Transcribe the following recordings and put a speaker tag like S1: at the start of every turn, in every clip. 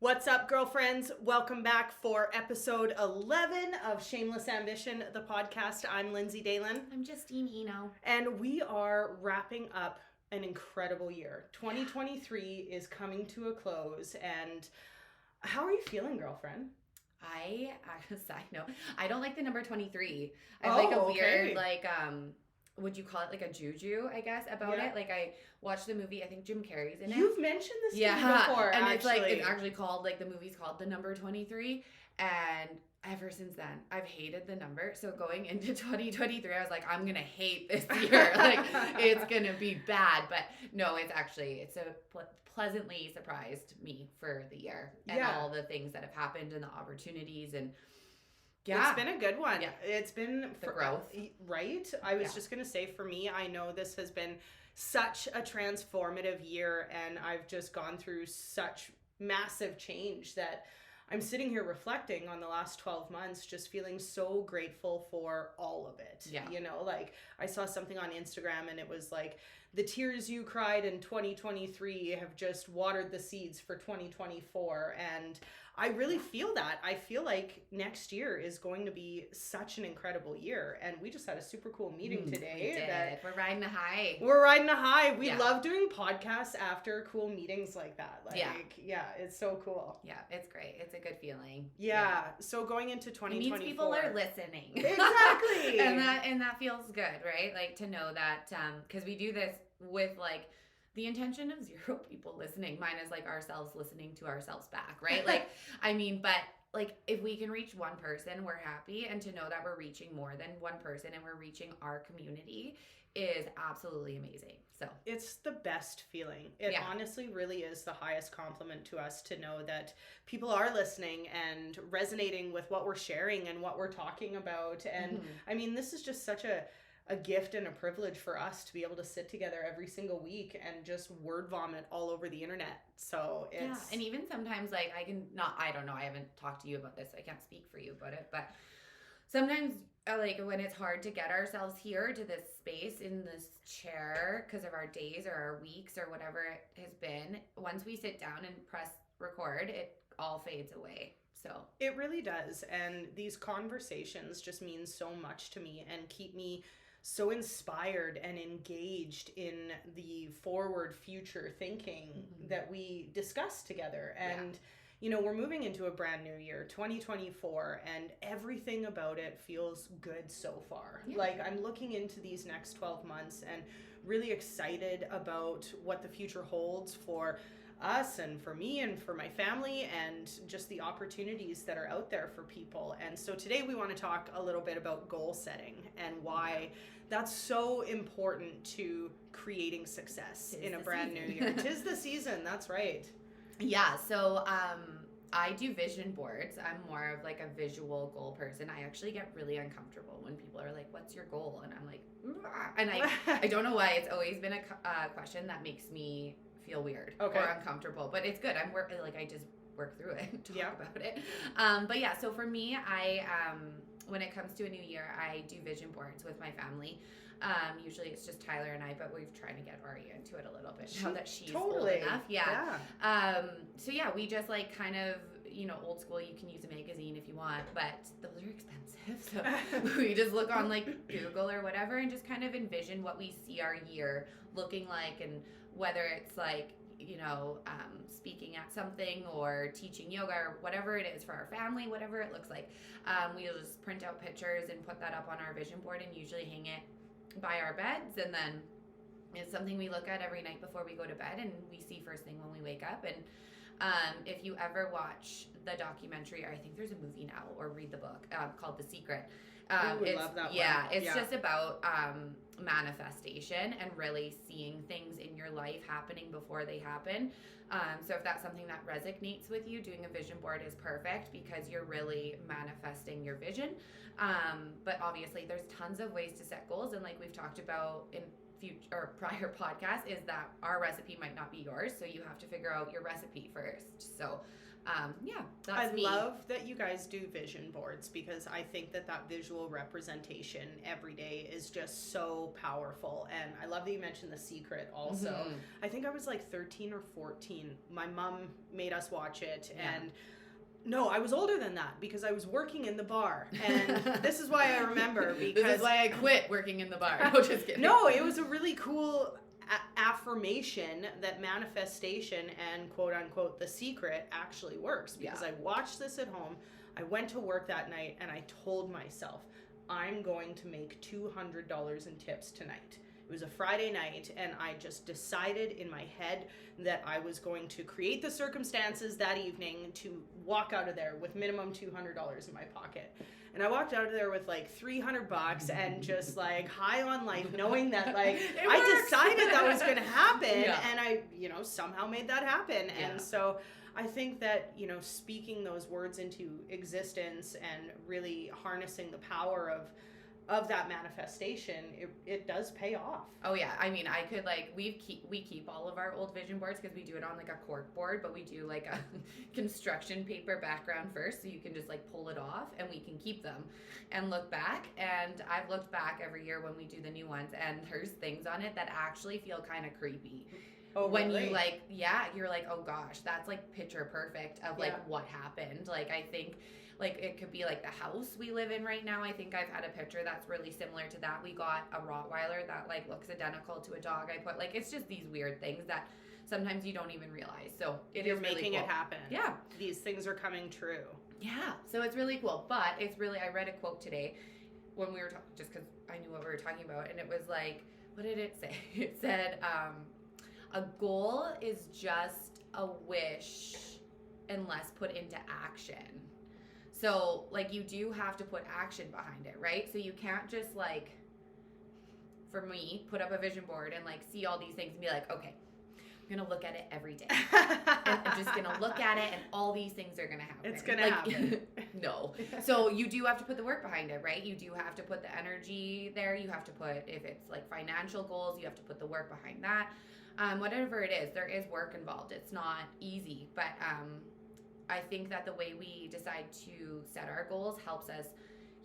S1: What's up, girlfriends? Welcome back for episode 11 of Shameless Ambition, the podcast. I'm Lindsay Dalen.
S2: I'm Justine Eno.
S1: And we are wrapping up an incredible year. 2023 is coming to a close. And how are you feeling, girlfriend?
S2: Side note, I don't like the number 23. I have like a weird, would you call it like a juju, I guess, about it? Like I watched the movie, I think Jim Carrey's in it.
S1: You've mentioned this to me before,
S2: and
S1: actually.
S2: it's actually called, like the movie's called The Number 23. And ever since then, I've hated the number. So going into 2023, I was like, I'm going to hate this year. Like it's going to be bad. But no, it's pleasantly surprised me for the year and all the things that have happened and the opportunities and
S1: it's been a good one.
S2: Yeah.
S1: It's been
S2: the growth.
S1: Right? I was just going to say, for me, I know this has been such a transformative year and I've just gone through such massive change that I'm sitting here reflecting on the last 12 months, just feeling so grateful for all of it.
S2: Yeah.
S1: You know, like I saw something on Instagram and it was like, the tears you cried in 2023 have just watered the seeds for 2024. And I really feel that. I feel like next year is going to be such an incredible year. And we just had a super cool meeting today.
S2: We did. We're riding a high.
S1: We're riding a high. We love doing podcasts after cool meetings like that. It's so cool.
S2: Yeah, it's great. It's a good feeling.
S1: Yeah. So going into 2024.
S2: It means people are listening.
S1: Exactly.
S2: and that feels good, right? Like to know that, because we do this with like the intention of 0 people listening. Mine is like ourselves listening to ourselves back, right? Like, I mean, but like if we can reach one person, we're happy. And to know that we're reaching more than one person and we're reaching our community is absolutely amazing. So
S1: it's the best feeling. It honestly really is the highest compliment to us to know that people are listening and resonating with what we're sharing and what we're talking about. And I mean, this is just such a gift and a privilege for us to be able to sit together every single week and just word vomit all over the internet. So it's
S2: and even sometimes like I don't know, I haven't talked to you about this, so I can't speak for you about it, but sometimes like when it's hard to get ourselves here to this space in this chair because of our days or our weeks or whatever it has been, once we sit down and press record, it all fades away. So
S1: it really does. And these conversations just mean so much to me and keep me so inspired and engaged in the forward future thinking that we discuss together. And you know, we're moving into a brand new year, 2024, and everything about it feels good so far. Like I'm looking into these next 12 months and really excited about what the future holds for us and for me and for my family and just the opportunities that are out there for people. And so today we want to talk a little bit about goal setting and why that's so important to creating success in a brand new year. 'Tis the season, that's right.
S2: Yeah, so I do vision boards. I'm more of like a visual goal person. I actually get really uncomfortable when people are like, what's your goal? And I'm like, and I don't know why. It's always been a question that makes me feel weird or uncomfortable, but it's good. I just work through it and talk about it. But yeah, so for me, I when it comes to a new year, I do vision boards with my family. Usually it's just Tyler and I, but we've tried to get Ari into it a little bit now that she's old enough. So yeah, we just like kind of, you know, old school, you can use a magazine if you want, but those are expensive. So we just look on like Google or whatever and just kind of envision what we see our year looking like, and whether it's like, you know, speaking at something or teaching yoga or whatever it is for our family, whatever it looks like. We'll just print out pictures and put that up on our vision board and usually hang it by our beds, and then it's something we look at every night before we go to bed and we see first thing when we wake up. And if you ever watch the documentary, or I think there's a movie now, or read the book called The Secret,
S1: love that one.
S2: It's just about manifestation and really seeing things in your life happening before they happen. So if that's something that resonates with you, doing a vision board is perfect because you're really manifesting your vision. But obviously there's tons of ways to set goals, and like we've talked about in prior podcast is that our recipe might not be yours, so you have to figure out your recipe first. So that's me.
S1: I love that you guys do vision boards, because I think that visual representation every day is just so powerful. And I love that you mentioned The Secret also.
S2: Mm-hmm.
S1: I think I was like 13 or 14. My mom made us watch it, and no, I was older than that because I was working in the bar. And this is why I remember, because
S2: this is why I quit working in the bar. No, just kidding.
S1: No, it was a really cool affirmation that manifestation and quote unquote The Secret actually works, because I watched this at home. I went to work that night and I told myself, I'm going to make $200 in tips tonight. It was a Friday night, and I just decided in my head that I was going to create the circumstances that evening to walk out of there with minimum $200 in my pocket. And I walked out of there with like $300 and just like high on life, knowing that like I decided that was going to happen, and I, somehow made that happen. And so I think that, speaking those words into existence and really harnessing the power of that manifestation, it does pay off.
S2: Oh yeah, I mean, I could like we keep all of our old vision boards because we do it on like a cork board, but we do like a construction paper background first, so you can just like pull it off and we can keep them and look back. And I've looked back every year when we do the new ones, and there's things on it that actually feel kind of creepy.
S1: Oh,
S2: when
S1: really?
S2: you you're like, oh gosh, that's like picture perfect of like what happened. Like I think like it could be like the house we live in right now. I think I've had a picture that's really similar to that. We got a Rottweiler that like looks identical to a dog I put. Like it's just these weird things that sometimes you don't even realize. So
S1: you're making
S2: really cool.
S1: it happen.
S2: Yeah.
S1: These things are coming true.
S2: Yeah. So it's really cool. But it's really, I read a quote today when we were just because I knew what we were talking about, and it was like, what did it say? It said, a goal is just a wish unless put into action. So, like, you do have to put action behind it, right? So you can't just, like, for me, put up a vision board and, like, see all these things and be like, okay, I'm going to look at it every day. And I'm just going to look at it, and all these things are going to happen.
S1: It's going to happen.
S2: No. So you do have to put the work behind it, right? You do have to put the energy there. You have to put, if it's, like, financial goals, you have to put the work behind that. Whatever it is, there is work involved. It's not easy, but I think that the way we decide to set our goals helps us,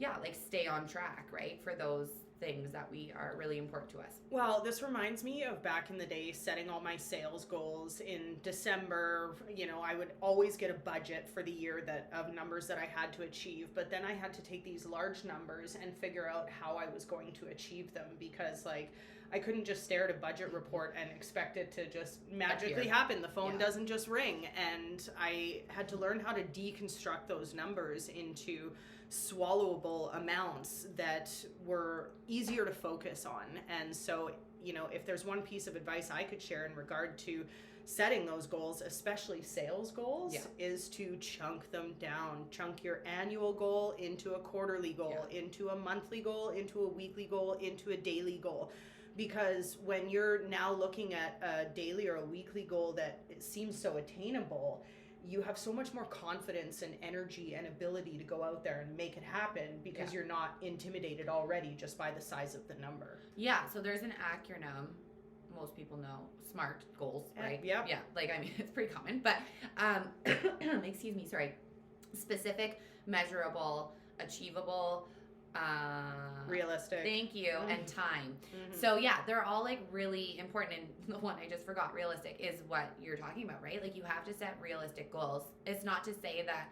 S2: like stay on track, right? For those things that are really important to us.
S1: Well, this reminds me of back in the day setting all my sales goals in December. I would always get a budget for the year of numbers that I had to achieve, but then I had to take these large numbers and figure out how I was going to achieve them, because like I couldn't just stare at a budget report and expect it to just magically happen. The phone doesn't just ring. And I had to learn how to deconstruct those numbers into swallowable amounts that were easier to focus on. And so, if there's one piece of advice I could share in regard to setting those goals, especially sales goals, is to chunk them down. Chunk your annual goal into a quarterly goal, into a monthly goal, into a weekly goal, into a daily goal. Because when you're now looking at a daily or a weekly goal that it seems so attainable, you have so much more confidence and energy and ability to go out there and make it happen, because you're not intimidated already just by the size of the number.
S2: Yeah, so there's an acronym most people know, SMART goals, right?
S1: Yeah.
S2: Yeah, like, I mean, it's pretty common, but, excuse me, sorry. Specific, measurable, achievable,
S1: realistic.
S2: Thank you. And time. So yeah, they're all like really important. And the one I just forgot, realistic, is what you're talking about, right? Like you have to set realistic goals. It's not to say that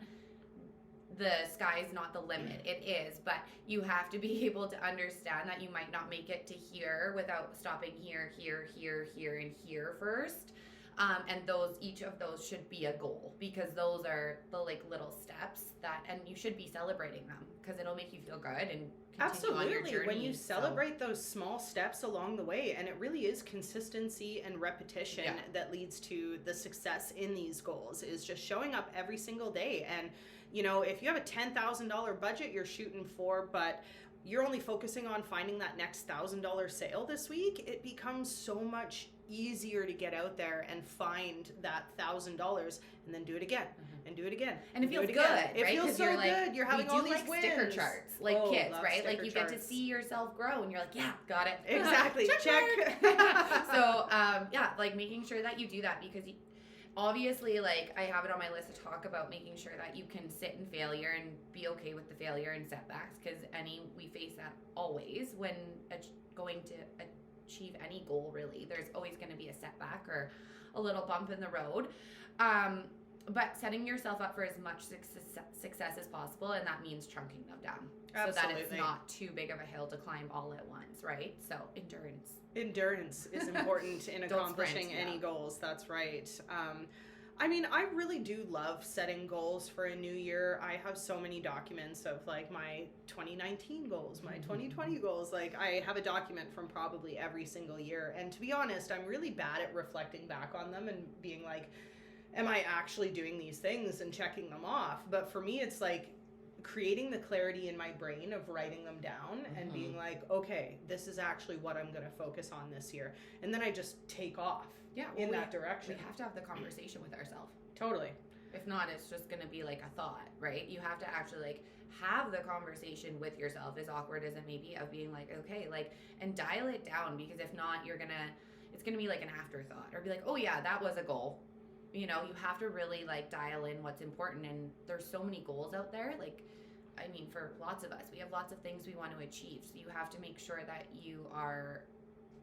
S2: the sky is not the limit. It is, but you have to be able to understand that you might not make it to here without stopping here, here, here, here, and here first. And each of those should be a goal, because those are the like little steps and you should be celebrating them, because it'll make you feel good and continue on your journey.
S1: When you celebrate those small steps along the way, and it really is consistency and repetition that leads to the success in these goals, is just showing up every single day. And if you have a $10,000 budget you're shooting for, but you're only focusing on finding that next $1,000 sale this week, it becomes so much easier to get out there and find that $1,000 and then do it again and do it again.
S2: And it
S1: do
S2: feels
S1: it
S2: good,
S1: again.
S2: right?
S1: It feels so
S2: you're like,
S1: good. You're having
S2: we
S1: all
S2: do
S1: these
S2: like
S1: wins.
S2: sticker charts, like
S1: Oh,
S2: kids,
S1: love
S2: right? Like
S1: sticker
S2: you get to
S1: charts.
S2: see yourself grow, and you're like, yeah, got it.
S1: Exactly. Check.
S2: So, yeah, like making sure that you do that, because obviously, like, I have it on my list to talk about making sure that you can sit in failure and be okay with the failure and setbacks, because we face that always when going to achieve any goal. Really, there's always going to be a setback or a little bump in the road, but setting yourself up for as much success as possible, and that means chunking them down.
S1: Absolutely.
S2: So that it's not too big of a hill to climb all at once, right? So
S1: Endurance is important in accomplishing any goals. That's right. I mean, I really do love setting goals for a new year. I have so many documents of like my 2019 goals, my 2020 goals. Like I have a document from probably every single year. And to be honest, I'm really bad at reflecting back on them and being like, am I actually doing these things and checking them off? But for me, it's like creating the clarity in my brain of writing them down and being like, okay, this is actually what I'm going to focus on this year. And then I just take off in that direction.
S2: We have to have the conversation with ourselves.
S1: Totally.
S2: If not, it's just going to be like a thought, right? You have to actually like have the conversation with yourself, as awkward as it may be, of being like, okay, like, and dial it down, because if not, it's going to be like an afterthought, or be like, oh yeah, that was a goal. You know, you have to really like dial in what's important. And there's so many goals out there. Like, I mean, for lots of us, we have lots of things we want to achieve. So you have to make sure that you are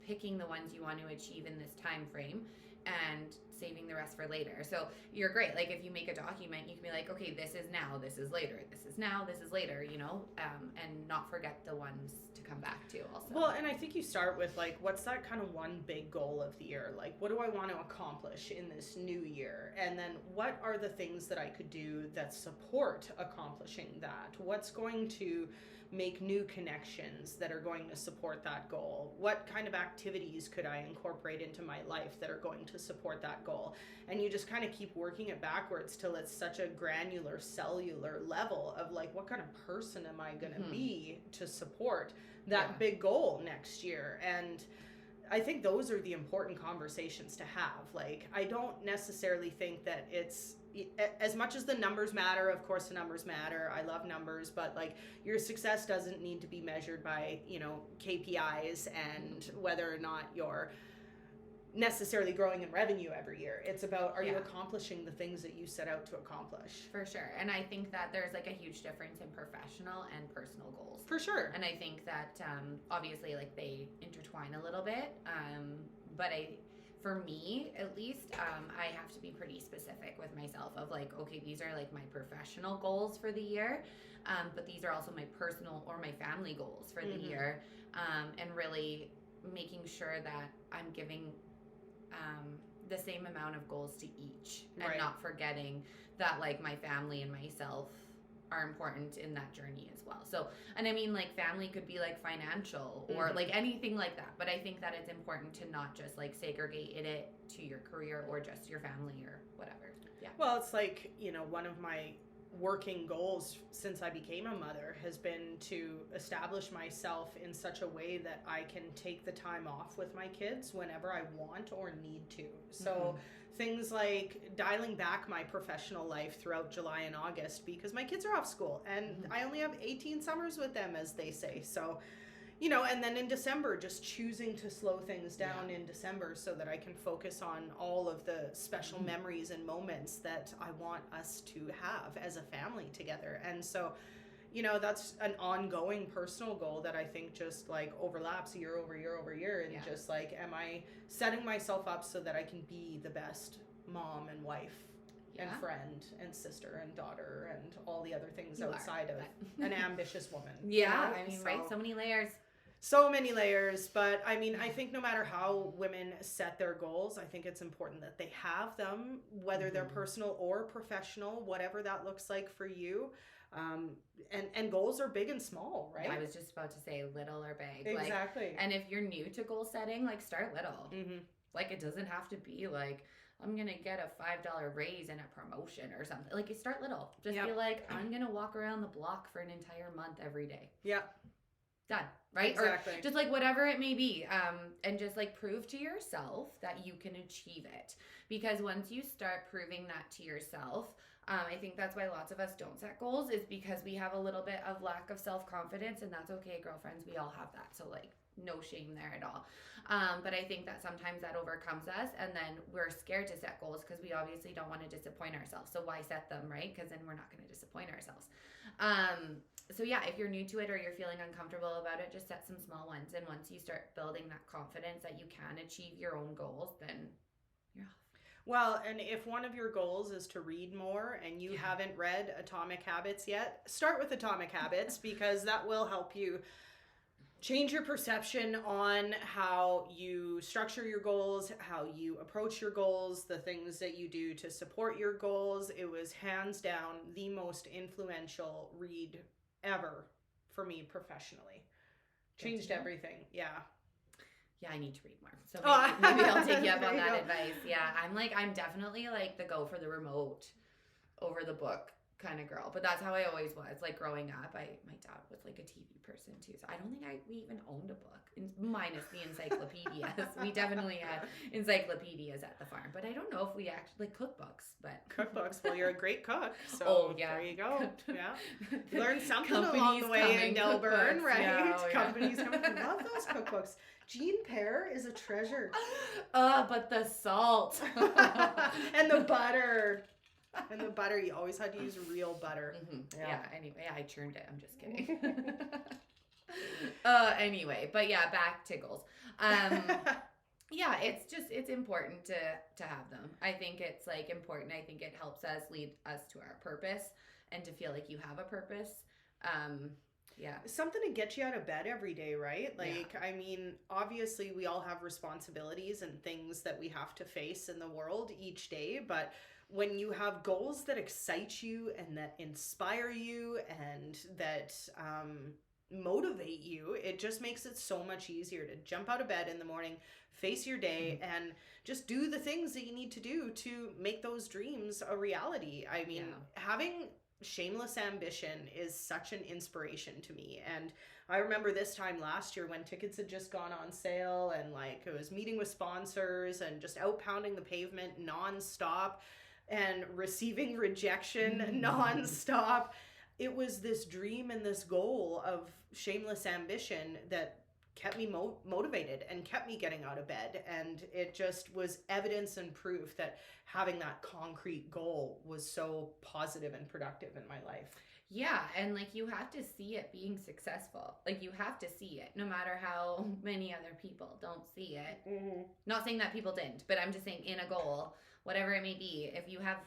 S2: picking the ones you want to achieve in this time frame and saving the rest for later. So you're great. Like if you make a document, you can be like, okay, this is now, this is later, this is now, this is later, you know, and not forget the ones to come back to also.
S1: Well, and I think you start with like, what's that kind of one big goal of the year? Like, what do I want to accomplish in this new year? And then what are the things that I could do that support accomplishing that? What's going to make new connections that are going to support that goal? What kind of activities could I incorporate into my life that are going to support that goal? And you just kind of keep working it backwards till it's such a granular cellular level of like, what kind of person am I going to be to support that big goal next year? And I think those are the important conversations to have. Like, I don't necessarily think that it's, as much as the numbers matter, of course the numbers matter. I love numbers, but like your success doesn't need to be measured by, you know, KPIs and whether or not you're necessarily growing in revenue every year. It's about, are you accomplishing the things that you set out to accomplish?
S2: For sure. And I think that there's like a huge difference in professional and personal goals.
S1: For sure.
S2: And I think that obviously like they intertwine a little bit. But for me at least, I have to be pretty specific with myself of like, okay, these are like my professional goals for the year. But these are also my personal or my family goals for the year. And really making sure that I'm giving the same amount of goals to each, and not forgetting that like my family and myself are important in that journey as well. So, and I mean like family could be like financial or like anything like that, but I think that it's important to not just like segregate it to your career or just your family or whatever. Yeah.
S1: Well, it's like, you know, one of my working goals since I became a mother has been to establish myself in such a way that I can take the time off with my kids whenever I want or need to. So things like dialing back my professional life throughout July and August because my kids are off school and I only have 18 summers with them, as they say. So, you know, and then in December, just choosing to slow things down in December so that I can focus on all of the special memories and moments that I want us to have as a family together. And so, you know, that's an ongoing personal goal that I think just like overlaps year over year over year. And just like, am I setting myself up so that I can be the best mom and wife and friend and sister and daughter and all the other things outside of an ambitious woman?
S2: Yeah, you know? I mean, right? So many layers.
S1: So many layers, but I mean, I think no matter how women set their goals, I think it's important that they have them, whether they're personal or professional, whatever that looks like for you. And goals are big and small, right?
S2: I was just about to say little or big.
S1: Exactly.
S2: Like, and if you're new to goal setting, like start little. Like it doesn't have to be like, I'm going to get a $5 raise and a promotion or something. Like you start little. Just be like, I'm going to walk around the block for an entire month every day.
S1: Yeah.
S2: Done. Right?
S1: Exactly.
S2: Or just like whatever it may be. And just like prove to yourself that you can achieve it. Because once you start proving that to yourself, I think that's why lots of us don't set goals, is because we have a little bit of lack of self-confidence, and that's okay, girlfriends. We all have that. So like no shame there at all. But I think that sometimes that overcomes us, and then we're scared to set goals because we obviously don't want to disappoint ourselves. So why set them, right? Because then we're not going to disappoint ourselves. So yeah, if you're new to it or you're feeling uncomfortable about it, just set some small ones. And once you start building that confidence that you can achieve your own goals, then you're off.
S1: Well, and if one of your goals is to read more and you haven't read Atomic Habits yet, start with Atomic Habits because that will help you change your perception on how you structure your goals, how you approach your goals, the things that you do to support your goals. It was hands down the most influential read ever for me professionally. Changed everything. Yeah.
S2: Yeah, I need to read more. So maybe I'll take you up on that advice. Yeah, I'm definitely like the go for the remote over the book kind of girl. But that's how I always was. Like growing up, my dad was like a TV person too. So I don't think we even owned a book, minus the encyclopedias. We definitely had encyclopedias at the farm. But I don't know if we actually cookbooks. But
S1: cookbooks. Well, you're a great cook. So there you go. Yeah. Learn something along the way in Delburn, right? Yeah, companies coming. I love those cookbooks. Jean Pear is a treasure.
S2: But the salt.
S1: And the butter. And the butter, you always had to use real butter.
S2: Mm-hmm. Yeah, anyway, I churned it. I'm just kidding. Anyway, but yeah, back to goals. Yeah, it's important to have them. I think it's like important. I think it helps us lead us to our purpose and to feel like you have a purpose. Yeah.
S1: Something to get you out of bed every day, right? Like, I mean, obviously we all have responsibilities and things that we have to face in the world each day, but when you have goals that excite you and that inspire you and that motivate you, it just makes it so much easier to jump out of bed in the morning, face your day, and just do the things that you need to do to make those dreams a reality. I mean, having shameless ambition is such an inspiration to me. And I remember this time last year when tickets had just gone on sale and like it was meeting with sponsors and just out pounding the pavement nonstop and receiving rejection nonstop. It was this dream and this goal of shameless ambition that kept me motivated and kept me getting out of bed. And it just was evidence and proof that having that concrete goal was so positive and productive in my life.
S2: Yeah, and like you have to see it being successful. Like you have to see it, no matter how many other people don't see it. Mm-hmm. Not saying that people didn't, but I'm just saying in a goal, whatever it may be, if you have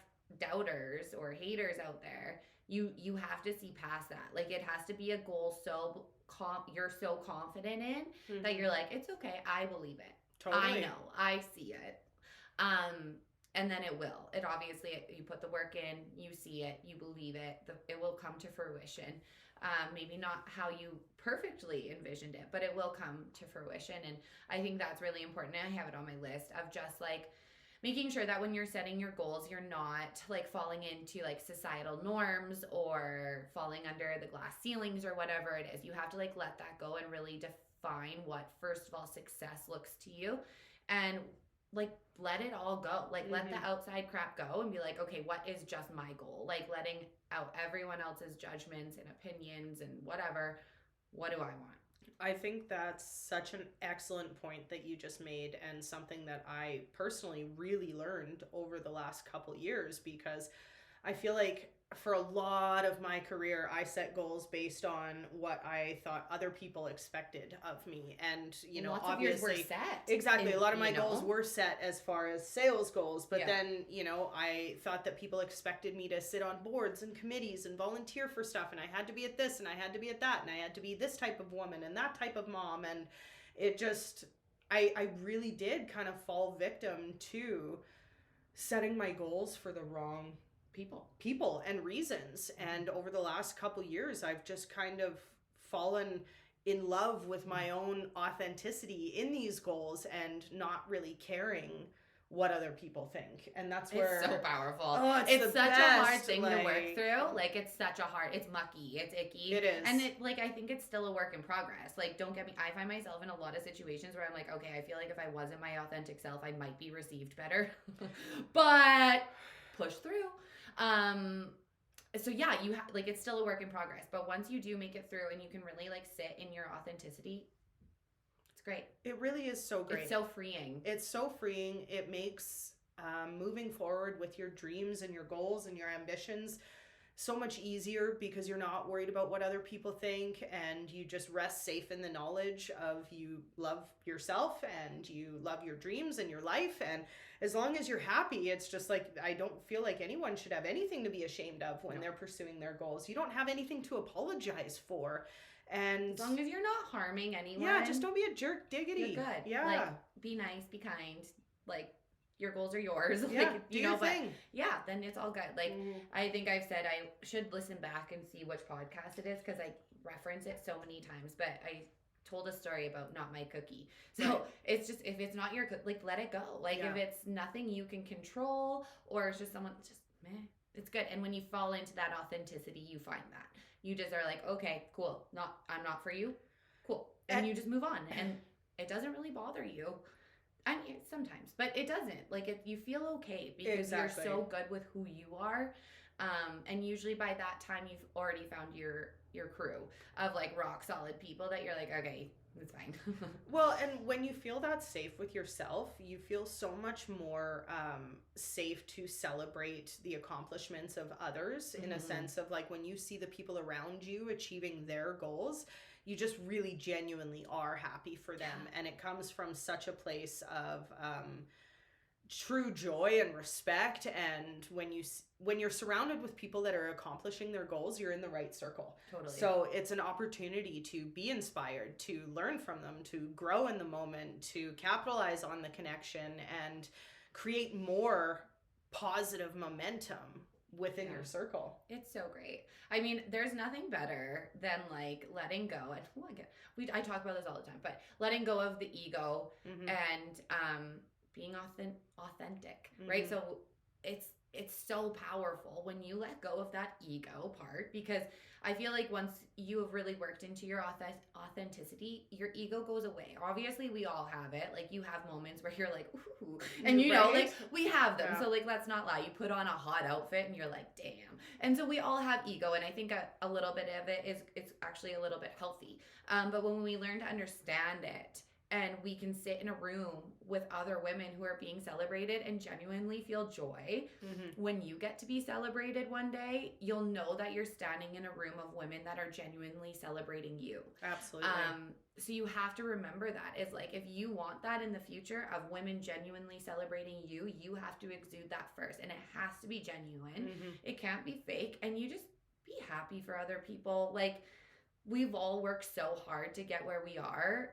S2: doubters or haters out there, you have to see past that. Like it has to be a goal you're so confident in that you're like, it's okay, I believe it. Totally. I know, I see it. And then it will. It obviously, you put the work in, you see it, you believe it, it will come to fruition. Maybe not how you perfectly envisioned it, but it will come to fruition. And I think that's really important. And I have it on my list of just like making sure that when you're setting your goals, you're not like falling into like societal norms or falling under the glass ceilings or whatever it is. You have to like let that go and really define what, first of all, success looks to you, and like let it all go. Like let the outside crap go and be like, okay, what is just my goal? Like letting out everyone else's judgments and opinions and whatever. What do I want?
S1: I think that's such an excellent point that you just made, and something that I personally really learned over the last couple years, because I feel like for a lot of my career, I set goals based on what I thought other people expected of me. And, you know,
S2: lots
S1: obviously,
S2: of yours were set.
S1: Exactly. A lot of my goals were set as far as sales goals. But then, you know, I thought that people expected me to sit on boards and committees and volunteer for stuff. And I had to be at this and I had to be at that. And I had to be this type of woman and that type of mom. And it just, I really did kind of fall victim to setting my goals for the wrong people and reasons. And over the last couple years, I've just kind of fallen in love with my own authenticity in these goals and not really caring what other people think. And that's where
S2: it's so powerful. It's such a hard thing to work through. Like it's mucky, it's icky.
S1: It is.
S2: And it, like, I think it's still a work in progress. Like, don't get me, I find myself in a lot of situations where I'm like, okay, I feel like if I wasn't my authentic self, I might be received better. But push through. So yeah, you have like, it's still a work in progress, but once you do make it through and you can really like sit in your authenticity, it's great.
S1: It really is so great.
S2: It's so freeing.
S1: It's so freeing. It makes moving forward with your dreams and your goals and your ambitions so much easier, because you're not worried about what other people think, and you just rest safe in the knowledge of you love yourself and you love your dreams and your life. And as long as you're happy, it's just like, I don't feel like anyone should have anything to be ashamed of when they're pursuing their goals. You don't have anything to apologize for. And
S2: as long as you're not harming anyone.
S1: Yeah, just don't be a jerk diggity.
S2: You're good.
S1: Yeah.
S2: Like, be nice, be kind. Like, your goals are yours.
S1: Yeah,
S2: like,
S1: do your thing.
S2: Yeah, then it's all good. Like, I think I've said I should listen back and see which podcast it is, because I reference it so many times, but I told a story about not my cookie. So it's just, if it's not your cookie, like, let it go. Like, if it's nothing you can control, or it's just someone, just meh, it's good. And when you fall into that authenticity, you find that. You just are like, okay, cool. I'm not for you. Cool. And you just move on. And it doesn't really bother you. I mean, sometimes, but it doesn't. Like, you feel okay, because you're so good with who you are. And usually by that time, you've already found your crew of like rock solid people that you're like, okay, it's fine.
S1: Well, and when you feel that safe with yourself, you feel so much more safe to celebrate the accomplishments of others, in a sense of like, when you see the people around you achieving their goals, you just really genuinely are happy for them. And it comes from such a place of true joy and respect. And when you're surrounded with people that are accomplishing their goals, you're in the right circle.
S2: Totally.
S1: So it's an opportunity to be inspired, to learn from them, to grow in the moment, to capitalize on the connection, and create more positive momentum within your circle.
S2: It's so great. I mean, there's nothing better than like letting go. And I talk about this all the time, but letting go of the ego and being authentic, right? So it's so powerful when you let go of that ego part, because I feel like once you have really worked into your authenticity, your ego goes away. Obviously, we all have it. Like, you have moments where you're like, ooh, and you know, like, we have them. So like, let's not lie. You put on a hot outfit and you're like, damn. And so we all have ego. And I think a little bit of it it's actually a little bit healthy. But when we learn to understand it, and we can sit in a room with other women who are being celebrated and genuinely feel joy. When you get to be celebrated one day, you'll know that you're standing in a room of women that are genuinely celebrating you.
S1: Absolutely.
S2: So you have to remember that. It's like, if you want that in the future of women genuinely celebrating you, you have to exude that first. And it has to be genuine. It can't be fake. And you just be happy for other people. Like, we've all worked so hard to get where we are,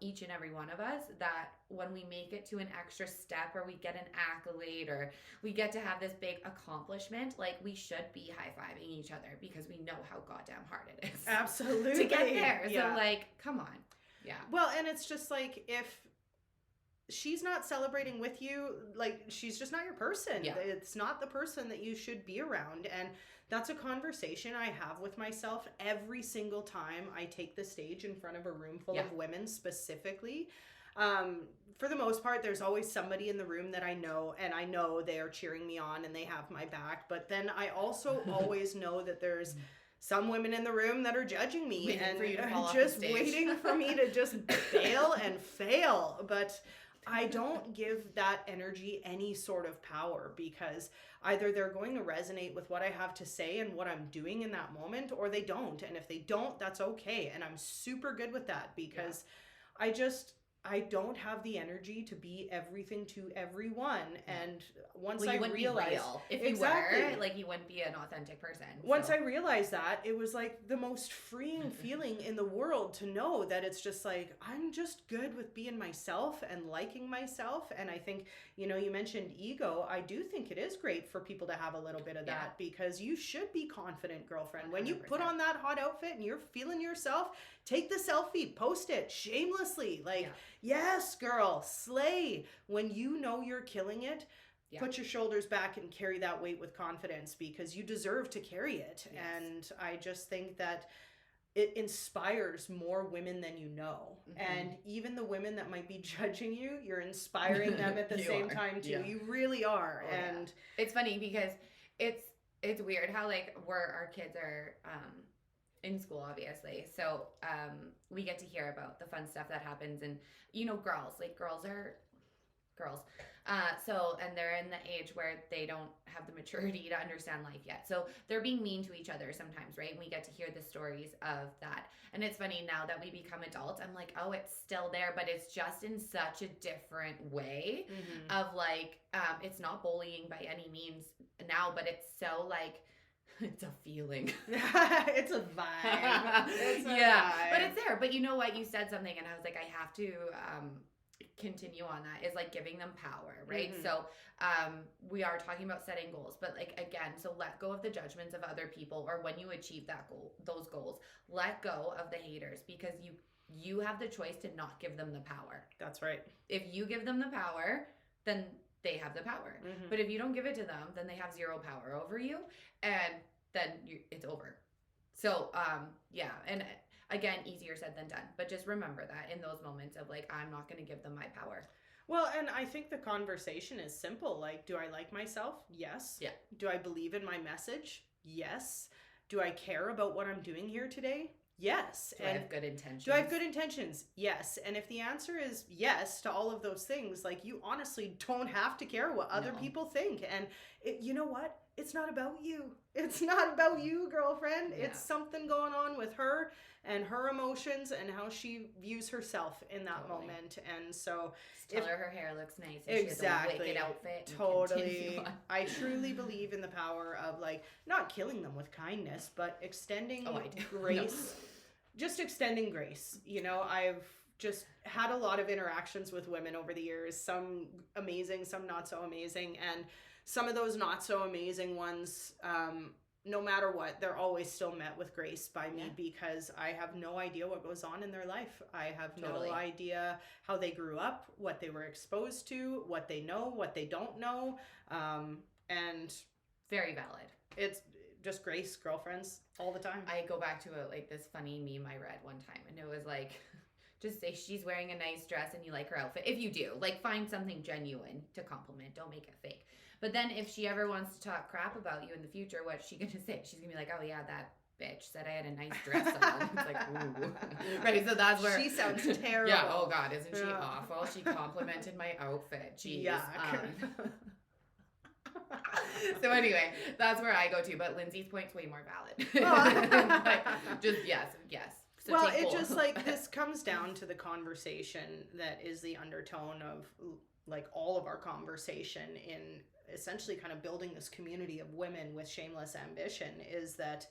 S2: each and every one of us, that when we make it to an extra step, or we get an accolade, or we get to have this big accomplishment, like, we should be high-fiving each other, because we know how goddamn hard it is.
S1: Absolutely.
S2: To get there. So like, come on. Yeah.
S1: Well, and it's just like, if she's not celebrating with you, like, she's just not your person. It's not the person that you should be around. And that's a conversation I have with myself every single time I take the stage in front of a room full of women specifically. For the most part, there's always somebody in the room that I know, and I know they are cheering me on and they have my back. But then I also always know that there's some women in the room that are judging me and just waiting for me to just fail and fail. But I don't give that energy any sort of power, because either they're going to resonate with what I have to say and what I'm doing in that moment, or they don't. And if they don't, that's okay. And I'm super good with that, because I don't have the energy to be everything to everyone. And once I realized,
S2: if you were, like, you wouldn't be an authentic person.
S1: Once I realized that, it was like the most freeing feeling in the world to know that it's just like, I'm just good with being myself and liking myself. And I think, you know, you mentioned ego. I do think it is great for people to have a little bit of that, because you should be confident, girlfriend. 100%. When you put on that hot outfit and you're feeling yourself, take the selfie, post it shamelessly. Like, yes, girl, slay. When you know you're killing it, put your shoulders back and carry that weight with confidence, because you deserve to carry it. And I just think that it inspires more women than you know. And even the women that might be judging you, you're inspiring them at the same time too. You really are.
S2: Oh,
S1: and
S2: it's funny because it's weird how like our kids are in school, obviously. So we get to hear about the fun stuff that happens, and girls are girls. And they're in the age where they don't have the maturity to understand life yet. So they're being mean to each other sometimes, right? And we get to hear the stories of that. And it's funny now that we become adults, I'm like, oh, it's still there, but it's just in such a different way of like, it's not bullying by any means now, but it's so like, it's a feeling.
S1: It's a vibe. Vibe.
S2: But it's there. But you know what? You said something and I was like, I have to continue on that, is like giving them power, right? So we are talking about setting goals, but like again, so let go of the judgments of other people, or when you achieve those goals, let go of the haters, because you have the choice to not give them the power.
S1: That's right.
S2: If you give them the power, then they have the power. But if you don't give it to them, then they have zero power over you, and then it's over. So and again, easier said than done, but just remember that in those moments of like, I'm not going to give them my power.
S1: Well, and I think the conversation is simple. Like, do I like myself? Yes.
S2: Yeah.
S1: Do I believe in my message? Yes. Do I care about what I'm doing here today? Yes.
S2: Do I have good intentions?
S1: Do I have good intentions? Yes. And if the answer is yes to all of those things, like, you honestly don't have to care what other people think. And you know what? It's not about you. It's not about you, girlfriend. Yeah. It's something going on with her and her emotions and how she views herself in that moment. And so
S2: just tell her hair looks nice and
S1: exactly,
S2: she has a wicked outfit.
S1: Totally. I truly believe in the power of like not killing them with kindness, but extending grace. Just extending grace. You know, I've just had a lot of interactions with women over the years, some amazing, some not so amazing, and some of those not so amazing ones, no matter what, they're always still met with grace by me because I have no idea what goes on in their life. I have no idea how they grew up, what they were exposed to, what they know, what they don't know. And
S2: very valid.
S1: It's just grace, girlfriends, all the time.
S2: I go back to this funny meme I read one time, and it was like, just say she's wearing a nice dress and you like her outfit. If you do, like, find something genuine to compliment. Don't make it fake. But then if she ever wants to talk crap about you in the future, what's she gonna say? She's gonna be like, oh yeah, that bitch said I had a nice dress on. It's like, ooh. Right, so that's where
S1: she sounds terrible.
S2: Yeah, oh God, isn't she awful? She complimented my outfit. Jeez. Yeah. So anyway, that's where I go to, but Lindsay's point's way more valid. Like, just yes. So
S1: well, it just like, this comes down to the conversation that is the undertone of like all of our conversation in essentially kind of building this community of women with shameless ambition, is that,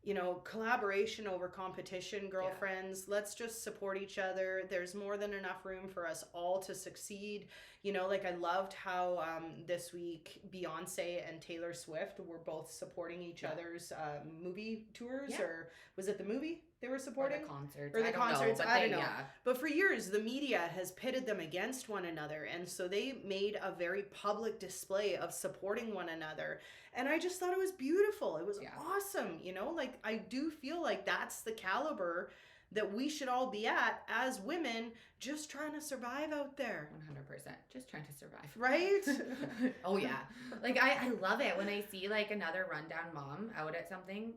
S1: you know, collaboration over competition, girlfriends. Let's just support each other. There's more than enough room for us all to succeed. You know, like, I loved how this week Beyonce and Taylor Swift were both supporting each other's movie tours, or was it the movie they were supporting?
S2: Or the concerts.
S1: I don't know. But for years, the media has pitted them against one another. And so they made a very public display of supporting one another. And I just thought it was beautiful. It was awesome. You know, like, I do feel like that's the caliber that we should all be at as women, just trying to survive out there.
S2: 100%. Just trying to survive.
S1: Right?
S2: Oh, yeah. Like, I love it when I see, like, another rundown mom out at something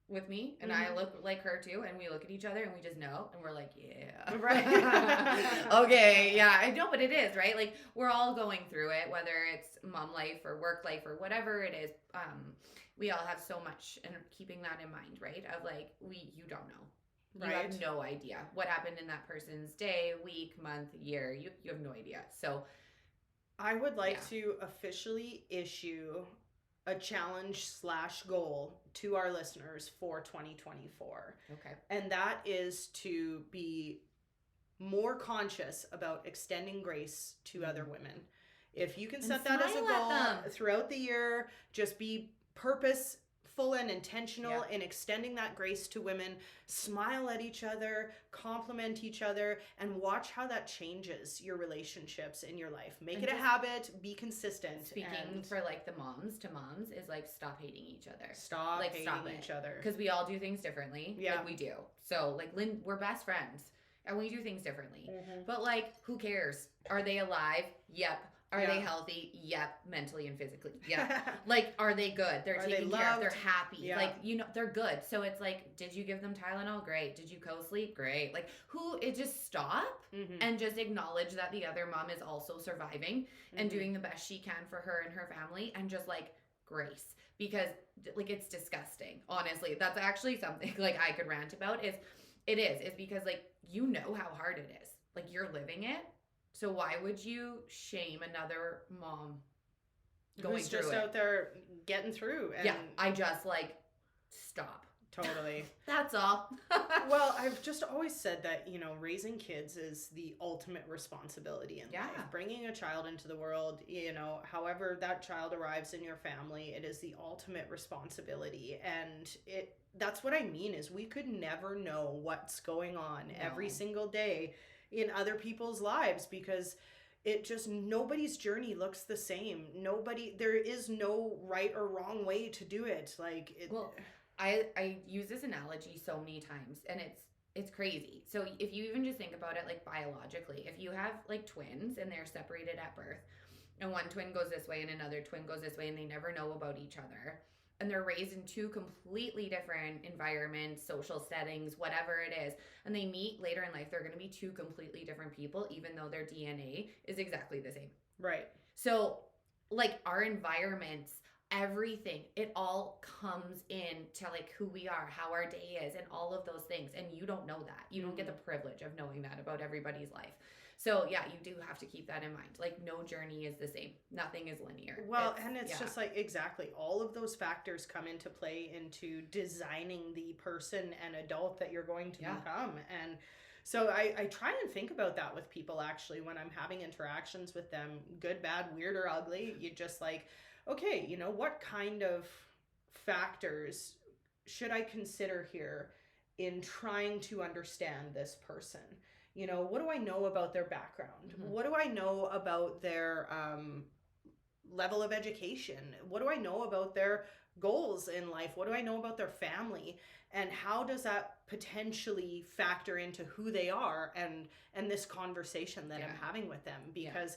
S2: with me, and I look like her too, and we look at each other and we just know, and we're like, yeah. Right. Okay, yeah. I know, but it is, right? Like, we're all going through it, whether it's mom life or work life or whatever it is. We all have so much, and keeping that in mind, right? Of like, you don't know. You have no idea what happened in that person's day, week, month, year. You have no idea. So
S1: I would like to officially issue a challenge/goal to our listeners for 2024.
S2: Okay.
S1: And that is to be more conscious about extending grace to other women. If you can set that as a goal throughout the year, just be purposeful full and intentional
S2: Yeah.
S1: in extending that grace to women. Smile at each other, compliment each other, and watch how that changes your relationships in your life. Make
S2: And
S1: it a
S2: just
S1: habit, be consistent.
S2: Speaking
S1: and
S2: for like the moms to moms is like stop hating each other.
S1: stop
S2: Like,
S1: hating
S2: stop
S1: each other.
S2: Because we all do things differently.
S1: Yeah.
S2: Like we do. So like we're best friends and we do things differently.
S1: Mhm.
S2: But like, who cares? Are they alive? Yep. Are
S1: Yeah.
S2: they healthy? Yep. Mentally and physically. Yep. Like, are they good? They're
S1: Are they
S2: taken care of.
S1: loved?
S2: They're happy.
S1: Yeah.
S2: Like, you know, they're good. So it's like, did you give them Tylenol? Great. Did you co-sleep? Great. Like, just stop
S1: Mhm.
S2: and just acknowledge that the other mom is also surviving and
S1: Mhm.
S2: doing the best she can for her and her family, and just like grace. Because like, it's disgusting. Honestly, that's actually something like I could rant about. Is because like, you know how hard it is. Like, you're living it. So why would you shame another mom going
S1: Who's
S2: through
S1: just
S2: it?
S1: out there getting through? And
S2: Yeah, I just like stop.
S1: totally.
S2: That's all.
S1: Well, I've just always said that, you know, raising kids is the ultimate responsibility in
S2: Yeah.
S1: life. Bringing a child into the world, you know, however that child arrives in your family, it is the ultimate responsibility. And that's what I mean is we could never know what's going on every
S2: No.
S1: single day in other people's lives, because it just, nobody's journey looks the same. There is no right or wrong way to do it. Like it,
S2: Well, I use this analogy so many times, and it's crazy. So if you even just think about it like biologically, if you have like twins and they're separated at birth, and one twin goes this way and another twin goes this way, and they never know about each other, and they're raised in two completely different environments, social settings, whatever it is, and they meet later in life, they're going to be two completely different people, even though their DNA is exactly the same.
S1: right.
S2: So, like, our environments, everything, it all comes in to like who we are, how our day is, and all of those things. And you don't know that. You don't get the privilege of knowing that about everybody's life. So yeah, you do have to keep that in mind. Like, no journey is the same. Nothing is linear.
S1: Well, it's
S2: yeah.
S1: just like, exactly, all of those factors come into play into designing the person and adult that you're going to
S2: Yeah.
S1: become. And so I try and think about that with people, actually, when I'm having interactions with them, good, bad, weird, or ugly. You just like, okay, you know, what kind of factors should I consider here in trying to understand this person? You know, what do I know about their background?
S2: Mhm.
S1: What do I know about their level of education? What do I know about their goals in life? What do I know about their family? And how does that potentially factor into who they are and this conversation that I'm
S2: Yeah.
S1: having with them?
S2: Yeah.
S1: Because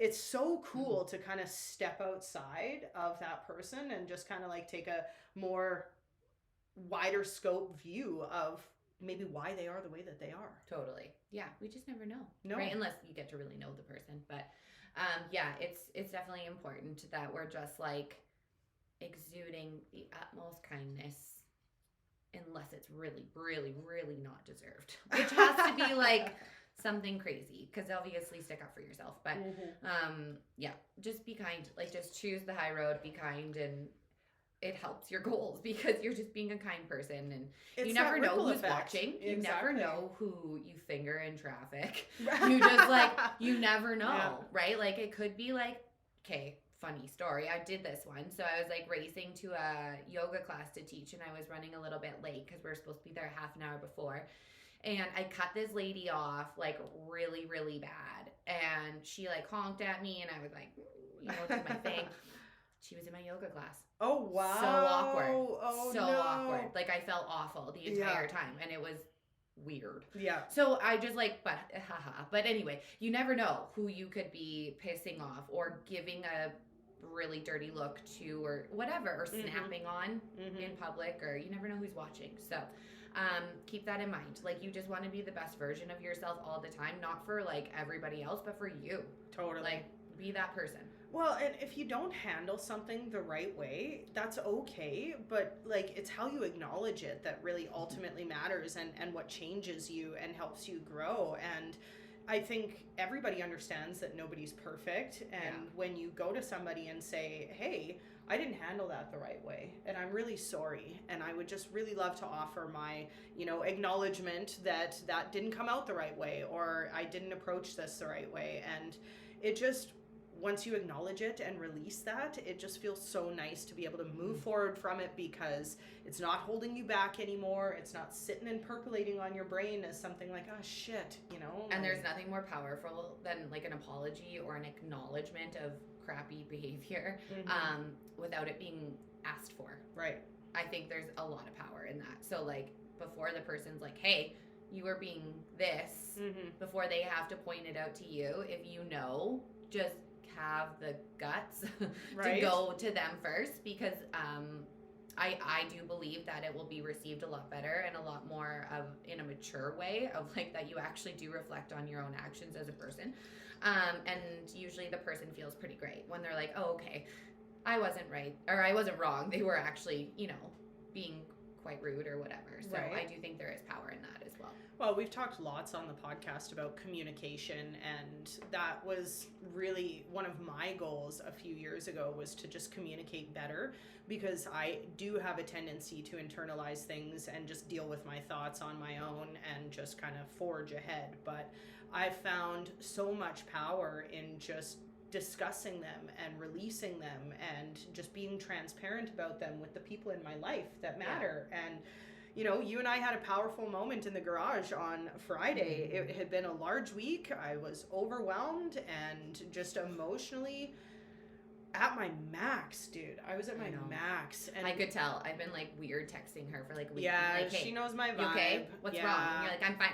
S1: it's so cool to kind of step outside of that person and just kind of like take a more wider scope view of maybe why they are the way that they are.
S2: Totally. Yeah, we just never know.
S1: No.
S2: Right? Unless you get to really know the person. But yeah, it's definitely important that we're just like exuding the utmost kindness, unless it's really, really, really not deserved. Which has to be like something crazy, because obviously stick up for yourself. But yeah, just be kind. Like, just choose the high road, be kind, and it helps your goals, because you're just being a kind person, and
S1: It's
S2: you never
S1: that
S2: know
S1: ripple
S2: who's
S1: effect.
S2: watching. You never
S1: Exactly.
S2: know who you finger in traffic. You just like, you never know,
S1: Yeah.
S2: right? Like, it could be like, okay, funny story. I did this one. So I was like racing to a yoga class to teach, and I was running a little bit late because we were supposed to be there half an hour before. And I cut this lady off like really, really bad. And she like honked at me, and I was like, you know, did my thing. She was in my yoga class.
S1: Oh, wow.
S2: So awkward.
S1: Oh,
S2: So
S1: no.
S2: awkward. Like, I felt awful the entire
S1: Yeah.
S2: time, and it was weird.
S1: Yeah.
S2: So I just like, but haha. But anyway, you never know who you could be pissing off or giving a really dirty look to, or whatever, or
S1: Mhm.
S2: snapping on
S1: Mhm.
S2: in public, or you never know who's watching. So keep that in mind. Like, you just want to be the best version of yourself all the time, not for like everybody else, but for you.
S1: Totally.
S2: Like, be that person.
S1: Well, and if you don't handle something the right way, that's okay, but like, it's how you acknowledge it that really ultimately matters, and what changes you and helps you grow. And I think everybody understands that nobody's perfect, and
S2: Yeah.
S1: when you go to somebody and say, hey, I didn't handle that the right way, and I'm really sorry, and I would just really love to offer my, you know, acknowledgement that didn't come out the right way, or I didn't approach this the right way, and it just once you acknowledge it and release that, it just feels so nice to be able to move forward from it, because it's not holding you back anymore. It's not sitting and percolating on your brain as something like, oh shit, you know.
S2: And there's nothing more powerful than like an apology or an acknowledgement of crappy behavior without it being asked for.
S1: Right.
S2: I think there's a lot of power in that. So like before the person's like, hey, you were being this, before they have to point it out to you, if you know, just have the guts to go to them first, because I do believe that it will be received a lot better and a lot more of in a mature way of like that you actually do reflect on your own actions as a person. And usually the person feels pretty great when they're like, oh, okay, I wasn't right, or I wasn't wrong. They were actually, you know, being quite rude or whatever. So I do think there is power in that as well.
S1: Well, we've talked lots on the podcast about communication, and that was really one of my goals a few years ago, was to just communicate better, because I do have a tendency to internalize things and just deal with my thoughts on my own and just kind of forge ahead. But I've found so much power in just discussing them and releasing them and just being transparent about them with the people in my life that matter. And you know, you and I had a powerful moment in the garage on Friday. It had been a large week. I was overwhelmed and just emotionally at my max, dude. I was at my max. And
S2: I could tell. I've been like weird texting her for like a week.
S1: Yeah,
S2: like, hey,
S1: she knows my vibe.
S2: You okay? What's wrong? And you're like, I'm fine.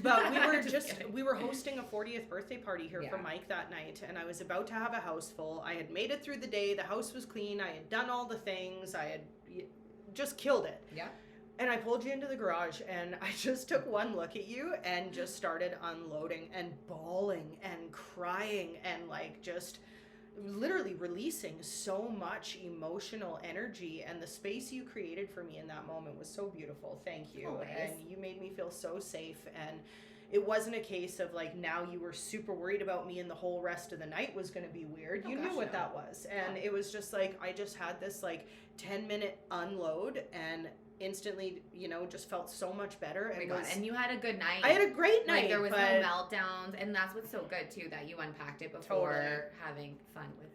S1: But we were we were hosting a 40th birthday party here for Mike that night, and I was about to have a house full. I had made it through the day. The house was clean. I had done all the things. I had just killed it.
S2: Yeah.
S1: And I pulled you into the garage, and I just took one look at you and just started unloading and bawling and crying and like just literally releasing so much emotional energy. And the space you created for me in that moment was so beautiful. Thank you.
S2: Always.
S1: And you made me feel so safe. And it wasn't a case of like, now you were super worried about me and the whole rest of the night was going to be weird. You knew what that was. And it was just like, I just had this like 10-minute unload and instantly, you know, just felt so much better.
S2: Oh my God. And you had a good night.
S1: I had a great night.
S2: Like there was no meltdowns, and that's what's so good too, that you unpacked it before having fun with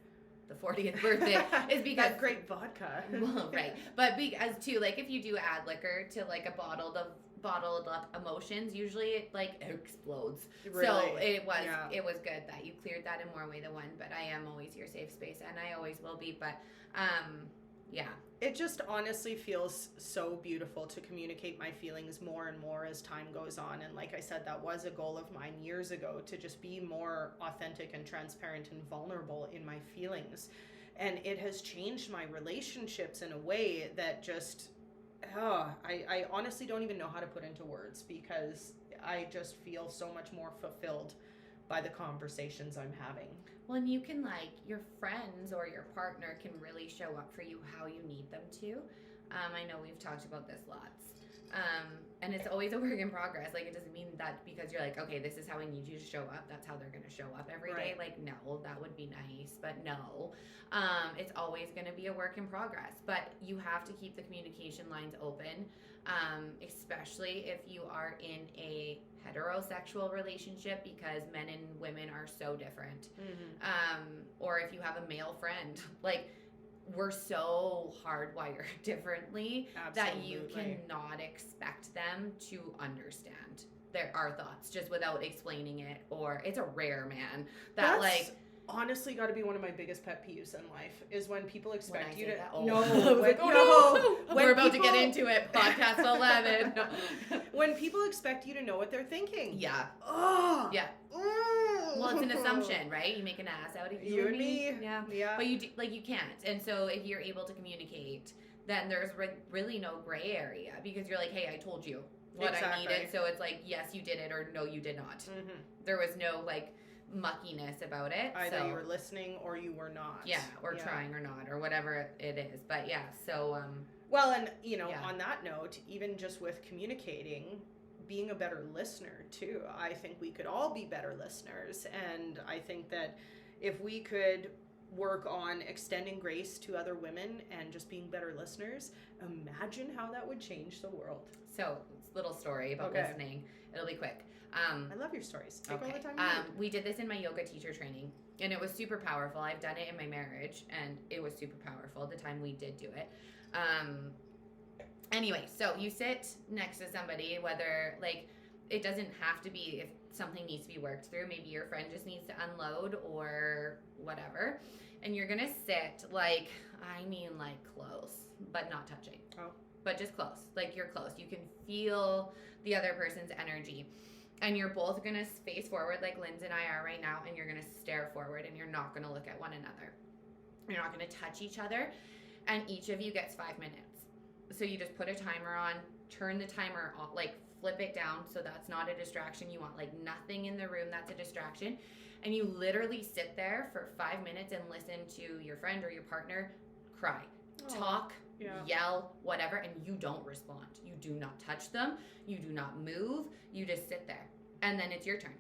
S2: the 40th birthday. Is because
S1: that great vodka.
S2: Well, right, but because too, like if you do add liquor to like a bottled up emotions, usually it like explodes. Really? So it was good that you cleared that in more way than one. But I am always your safe space, and I always will be. But yeah.
S1: It just honestly feels so beautiful to communicate my feelings more and more as time goes on. And like I said, that was a goal of mine years ago, to just be more authentic and transparent and vulnerable in my feelings. And it has changed my relationships in a way that just, I honestly don't even know how to put into words, because I just feel so much more fulfilled by the conversations I'm having.
S2: Well, and you can like, your friends or your partner can really show up for you how you need them to. I know we've talked about this lots. And it's always a work in progress. Like, it doesn't mean that because you're like, okay, this is how I need you to show up, that's how they're going to show up every day. Like, no, that would be nice, but no. It's always going to be a work in progress. But you have to keep the communication lines open, especially if you are in a heterosexual relationship, because men and women are so different. Or if you have a male friend, like, we're so hardwired differently. That you cannot expect them to understand our thoughts just without explaining it. Or it's a rare man that
S1: that's honestly got to be one of my biggest pet peeves in life, is when people expect you to
S2: we're about to get into it. Podcast 11.
S1: When people expect you to know what they're thinking.
S2: Yeah.
S1: Oh.
S2: Yeah. Well, it's an assumption, right? You make an ass out of
S1: you and me.
S2: Yeah. But you can't. And so if you're able to communicate, then there's really no gray area, because you're like, hey, I told you what I needed. So it's like, yes, you did it, or no, you did not. There was no like muckiness about it.
S1: Either you were listening or you were not.
S2: Yeah, or trying or not, or whatever it is. But yeah, so
S1: well, and you know, on that note, even just with communicating, being a better listener too. I think we could all be better listeners, and I think that if we could work on extending grace to other women and just being better listeners, imagine how that would change the world.
S2: So, little story about listening. It'll be quick.
S1: I love your stories. Take all the time you need.
S2: We did this in my yoga teacher training, and it was super powerful. I've done it in my marriage, and it was super powerful the time we did do it. Anyway, so you sit next to somebody, whether, like, it doesn't have to be if something needs to be worked through. Maybe your friend just needs to unload or whatever. And you're going to sit, like, close, but not touching.
S1: Oh.
S2: But just close. Like, you're close. You can feel the other person's energy. And you're both going to face forward like Lindsay and I are right now, and you're going to stare forward, and you're not going to look at one another. You're not going to touch each other, and each of you gets 5 minutes. So you just put a timer on, turn the timer on, like flip it down so that's not a distraction. You want like nothing in the room that's a distraction. And you literally sit there for 5 minutes and listen to your friend or your partner cry, talk, yell, whatever, and you don't respond. You do not touch them. You do not move. You just sit there. And then it's your turn.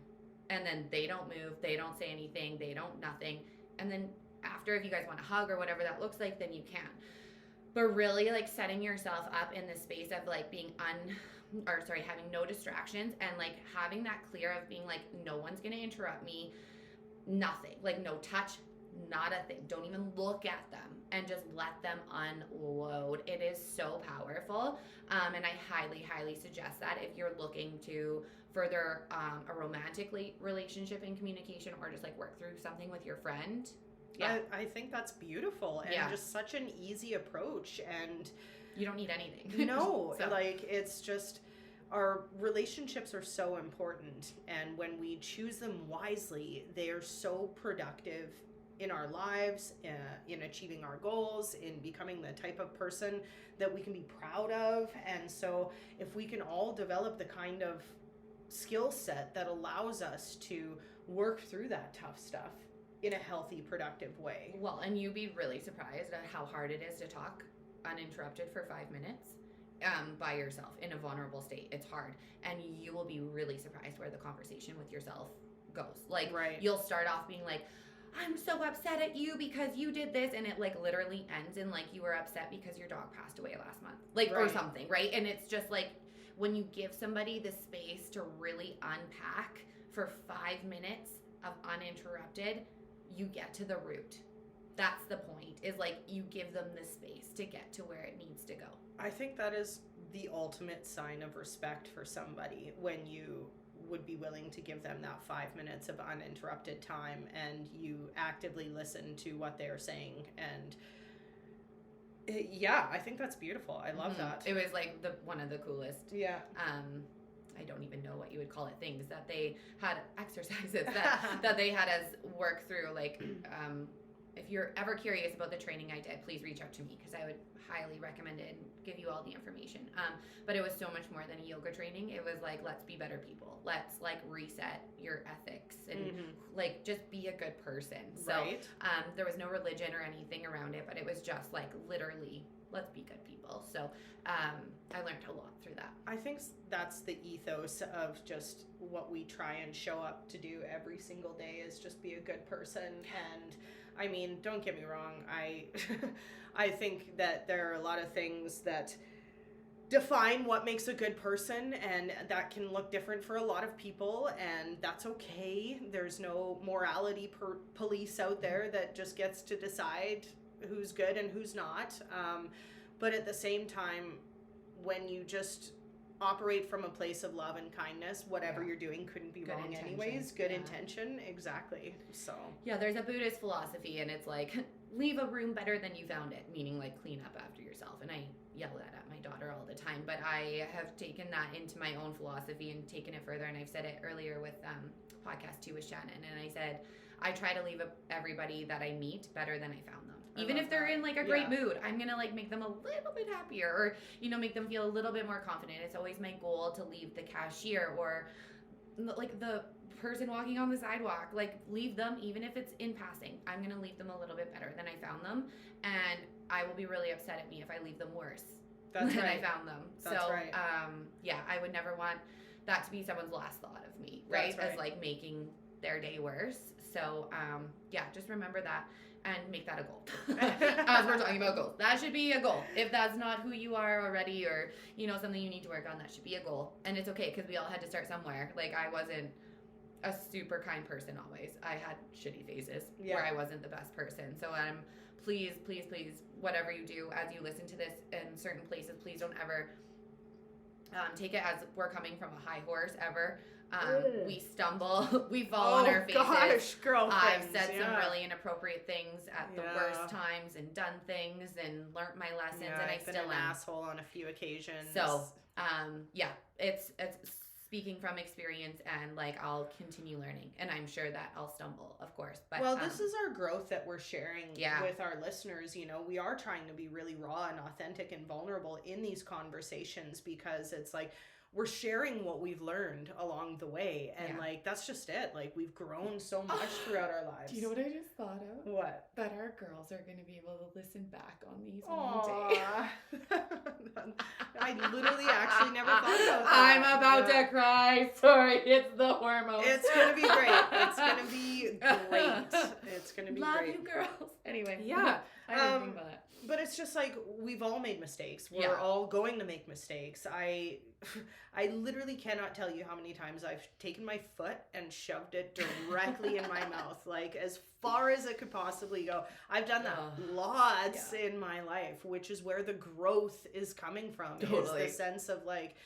S2: And then they don't move. They don't say anything. They don't nothing. And then after, if you guys want to hug or whatever that looks like, then you can. But really, like, setting yourself up in the space of like being having no distractions, and like having that clear of being like, no one's gonna interrupt me, nothing, like no touch, not a thing, don't even look at them, and just let them unload. It is so powerful, and I highly suggest that if you're looking to further a romantic relationship and communication, or just like work through something with your friend. Yeah,
S1: I think that's beautiful, and just such an easy approach, and
S2: you don't need anything.
S1: No, so. Like, it's just, our relationships are so important, and when we choose them wisely, they are so productive in our lives, in achieving our goals, in becoming the type of person that we can be proud of. And so if we can all develop the kind of skill set that allows us to work through that tough stuff in a healthy, productive way.
S2: Well, and you'd be really surprised at how hard it is to talk uninterrupted for 5 minutes by yourself in a vulnerable state. It's hard. And you will be really surprised where the conversation with yourself goes. Like, You'll start off being like, I'm so upset at you because you did this, and it like literally ends in like, you were upset because your dog passed away last month, like, or something, right? And it's just like, when you give somebody the space to really unpack for 5 minutes of uninterrupted, you get to the root. That's the point, is like, you give them the space to get to where it needs to go.
S1: I think that is the ultimate sign of respect for somebody, when you would be willing to give them that 5 minutes of uninterrupted time, and you actively listen to what they're saying. And I think that's beautiful. I love that.
S2: It was like one of the coolest.
S1: Yeah.
S2: I don't even know what you would call it, things that they had, exercises that they had us work through. Like, if you're ever curious about the training I did, please reach out to me, because I would highly recommend it and give you all the information. But it was so much more than a yoga training. It was like, let's be better people. Let's like reset your ethics and like just be a good person. So there was no religion or anything around it, but it was just like literally, let's be good people. So I learned a lot through that.
S1: I think that's the ethos of just what we try and show up to do every single day, is just be a good person. And I mean, don't get me wrong, I think that there are a lot of things that define what makes a good person, and that can look different for a lot of people, and that's okay. There's no morality police out there that just gets to decide who's good and who's not. But at the same time, when you just operate from a place of love and kindness, whatever you're doing couldn't be wrong anyways. Good intention, exactly. So
S2: there's a Buddhist philosophy, and it's like, leave a room better than you found it, meaning like clean up after yourself. And I yell that at my daughter all the time, but I have taken that into my own philosophy and taken it further. And I've said it earlier with podcast 2 with Shannon, and I said, I try to leave everybody that I meet better than I found them. Even if they're in like a great mood, I'm gonna like make them a little bit happier, or make them feel a little bit more confident. It's always my goal to leave the cashier or like the person walking on the sidewalk, like leave them, even if it's in passing. I'm gonna leave them a little bit better than I found them, and I will be really upset at me if I leave them worse than I found them. I would never want that to be someone's last thought of me, right? As like making their day worse. So just remember that and make that a goal. As we're talking about goals, that should be a goal. If that's not who you are already, or something you need to work on, that should be a goal. And it's okay, because we all had to start somewhere. Like, I wasn't a super kind person always. I had shitty phases where I wasn't the best person. So please, whatever you do, as you listen to this in certain places, please don't ever take it as we're coming from a high horse ever. We stumble, we fall on our faces.
S1: Gosh, girlfriends.
S2: I've said some really inappropriate things at the worst times and done things and learnt my lessons, and I
S1: I've been
S2: still
S1: an
S2: am.
S1: asshole on a few occasions.
S2: So, it's speaking from experience, and like, I'll continue learning, and I'm sure that I'll stumble, of course. But
S1: this is our growth that we're sharing with our listeners. We are trying to be really raw and authentic and vulnerable in these conversations, because it's like, we're sharing what we've learned along the way, and like, that's just it. Like, we've grown so much throughout our lives.
S2: Do you know what I just thought of?
S1: What?
S2: That our girls are going to be able to listen back on these one day.
S1: I literally actually never thought about that.
S2: I'm about to cry. Sorry, it's the hormones.
S1: It's going to be great. It's going to be great. It's going to be
S2: Love
S1: great.
S2: you, girls. Anyway.
S1: Yeah.
S2: I didn't think about that.
S1: But it's just like, we've all made mistakes. We're all going to make mistakes. I literally cannot tell you how many times I've taken my foot and shoved it directly in my mouth, like, as far as it could possibly go. I've done that lots in my life, which is where the growth is coming from.
S2: Totally.
S1: Is the sense of like,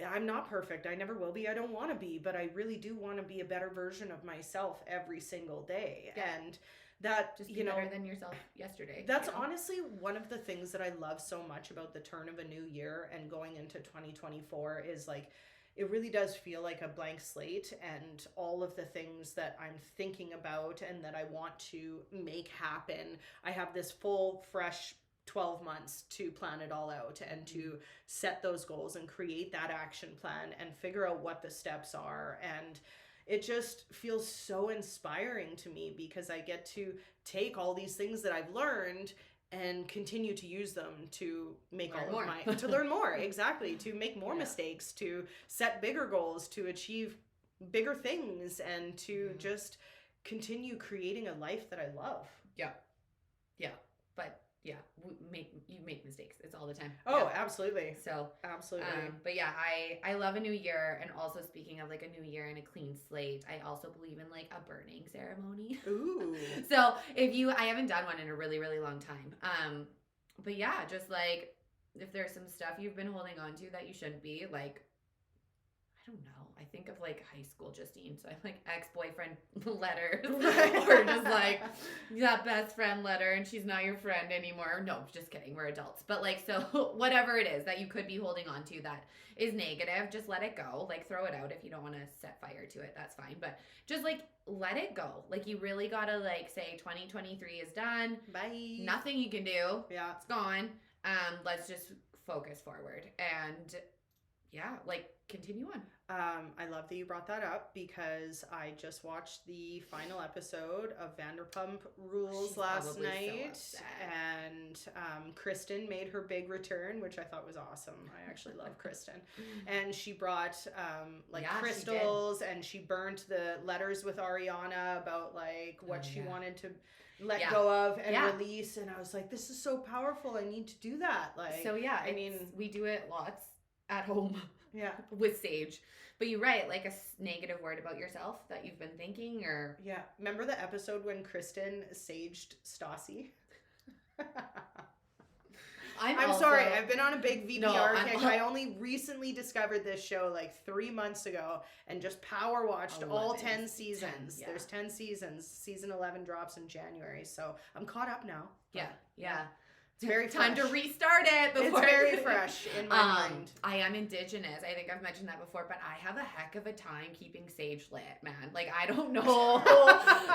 S1: I'm not perfect. I never will be. I don't want to be, but I really do want to be a better version of myself every single day.
S2: Yeah.
S1: And that,
S2: just be better than yourself yesterday.
S1: That's honestly one of the things that I love so much about the turn of a new year and going into 2024 is like, it really does feel like a blank slate, and all of the things that I'm thinking about and that I want to make happen, I have this full, fresh 12 months to plan it all out and to set those goals and create that action plan and figure out what the steps are. And it just feels so inspiring to me, because I get to take all these things that I've learned and continue to use them to make to learn more, exactly, to make more mistakes, to set bigger goals, to achieve bigger things, and to just continue creating a life that I love.
S2: Yeah. But you make mistakes. It's all the time.
S1: Oh, absolutely.
S2: So
S1: absolutely.
S2: But yeah, I love a new year. And also, speaking of like a new year and a clean slate, I also believe in like a burning ceremony.
S1: Ooh.
S2: So I haven't done one in a really, really long time. But yeah, just like, if there's some stuff you've been holding on to that you shouldn't be, like, I don't know. I think of like high school Justine. So I'm like ex-boyfriend letters or just like that best friend letter, and she's not your friend anymore. No, just kidding. We're adults. But like, so whatever it is that you could be holding on to that is negative, just let it go. Like, throw it out. If you don't want to set fire to it, that's fine. But just like, let it go. Like, you really got to like say 2023 is done.
S1: Bye.
S2: Nothing you can do.
S1: Yeah.
S2: It's gone. Let's just focus forward and like, continue on.
S1: I love that you brought that up, because I just watched the final episode of Vanderpump Rules last night, and Kristen made her big return, which I thought was awesome. I actually love Kristen, and she brought crystals, and she burnt the letters with Ariana about like what she wanted to let go of and release, and I was like, this is so powerful. I need to do that. Like,
S2: so I mean, we do it lots at home.
S1: Yeah.
S2: With Sage. But you're right, like a negative word about yourself that you've been thinking, or...
S1: Yeah. Remember the episode when Kristen saged Stassi? I'm sorry. I've been on a big VBR kick. I only recently discovered this show like 3 months ago and just power watched all 10 seasons. 10, There's 10 seasons. Season 11 drops in January. So I'm caught up now.
S2: Yeah.
S1: It's very
S2: time
S1: fresh.
S2: to restart it.
S1: It's very fresh in my mind.
S2: I am Indigenous. I think I've mentioned that before, but I have a heck of a time keeping Sage lit, man. Like, I don't know.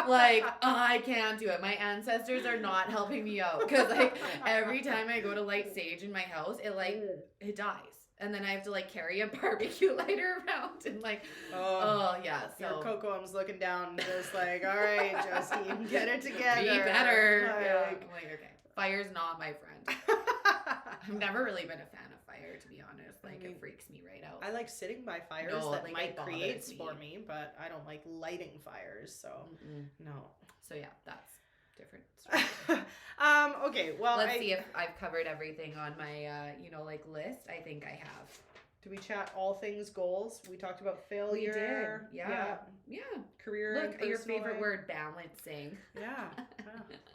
S2: Like, I can't do it. My ancestors are not helping me out, because like every time I go to light Sage in my house, it dies. And then I have to like carry a barbecue lighter around and like, so
S1: your Cocoam's looking down, just like, all right, Justine, get it together.
S2: Be better. I'm like, okay. Fire's not my friend. I've never really been a fan of fire, to be honest. Like, it freaks me right out.
S1: I like sitting by fires that might create for me, but I don't like lighting fires, so no.
S2: So yeah, that's... different story.
S1: Okay, well,
S2: Let's see if I've covered everything on my, list. I think I have.
S1: Do we chat all things goals? We talked about failure.
S2: We did. Yeah.
S1: Career.
S2: Look,
S1: and
S2: your
S1: personal
S2: favorite
S1: life.
S2: word, balancing.
S1: Yeah.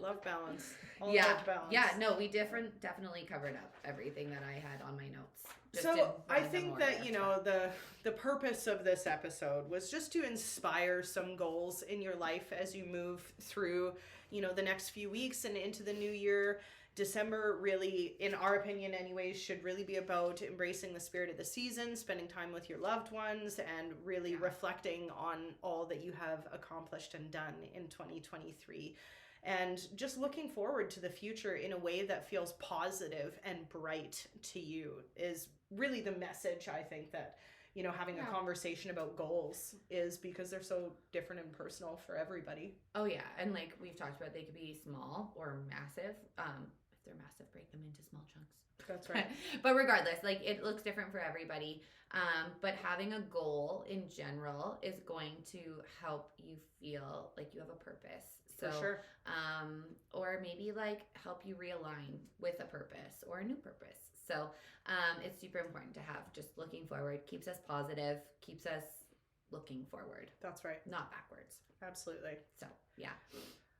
S1: Love balance. All
S2: Yeah.
S1: about balance.
S2: Yeah. No, we definitely covered up everything that I had on my notes. Just in
S1: So I
S2: random
S1: think
S2: order,
S1: that the purpose of this episode was just to inspire some goals in your life as you move through the next few weeks and into the new year. December really, in our opinion anyways, should really be about embracing the spirit of the season, spending time with your loved ones, and really reflecting on all that you have accomplished and done in 2023. And just looking forward to the future in a way that feels positive and bright to you is really the message, I think, that having a conversation about goals is, because they're so different and personal for everybody.
S2: Oh yeah, and like we've talked about, they could be small or massive. If they're massive, break them into small chunks.
S1: That's right.
S2: But regardless, like it looks different for everybody. But having a goal in general is going to help you feel like you have a purpose. So,
S1: for sure.
S2: Or maybe like help you realign with a purpose or a new purpose. So it's super important to have just looking forward, keeps us positive, keeps us looking forward.
S1: That's right.
S2: Not backwards.
S1: Absolutely.
S2: So, yeah.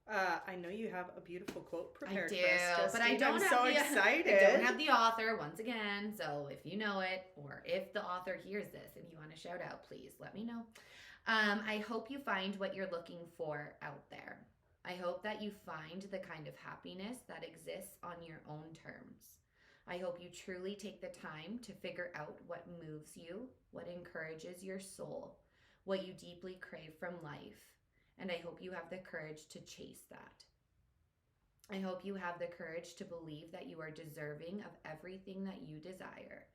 S1: I know you have a beautiful quote prepared
S2: I do,
S1: for us,
S2: but I don't
S1: I'm
S2: have
S1: so
S2: the,
S1: excited.
S2: I don't have the author once again. So if you know it, or if the author hears this and you want to shout out, please let me know. I hope you find what you're looking for out there. I hope that you find the kind of happiness that exists on your own terms. I hope you truly take the time to figure out what moves you, what encourages your soul, what you deeply crave from life. And I hope you have the courage to chase that. I hope you have the courage to believe that you are deserving of everything that you desire,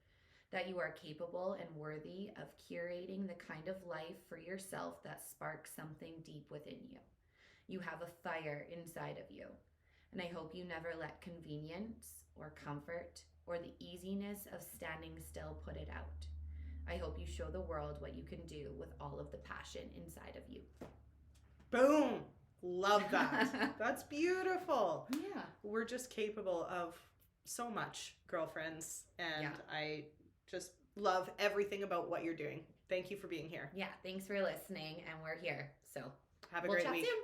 S2: that you are capable and worthy of curating the kind of life for yourself that sparks something deep within you. You have a fire inside of you, and I hope you never let convenience or comfort or the easiness of standing still put it out. I hope you show the world what you can do with all of the passion inside of you.
S1: Boom. Love that. That's beautiful.
S2: Yeah.
S1: We're just capable of so much, girlfriends, and I just love everything about what you're doing. Thank you for being here.
S2: Yeah, thanks for listening, and we're here. So
S1: have a great week.
S2: Soon.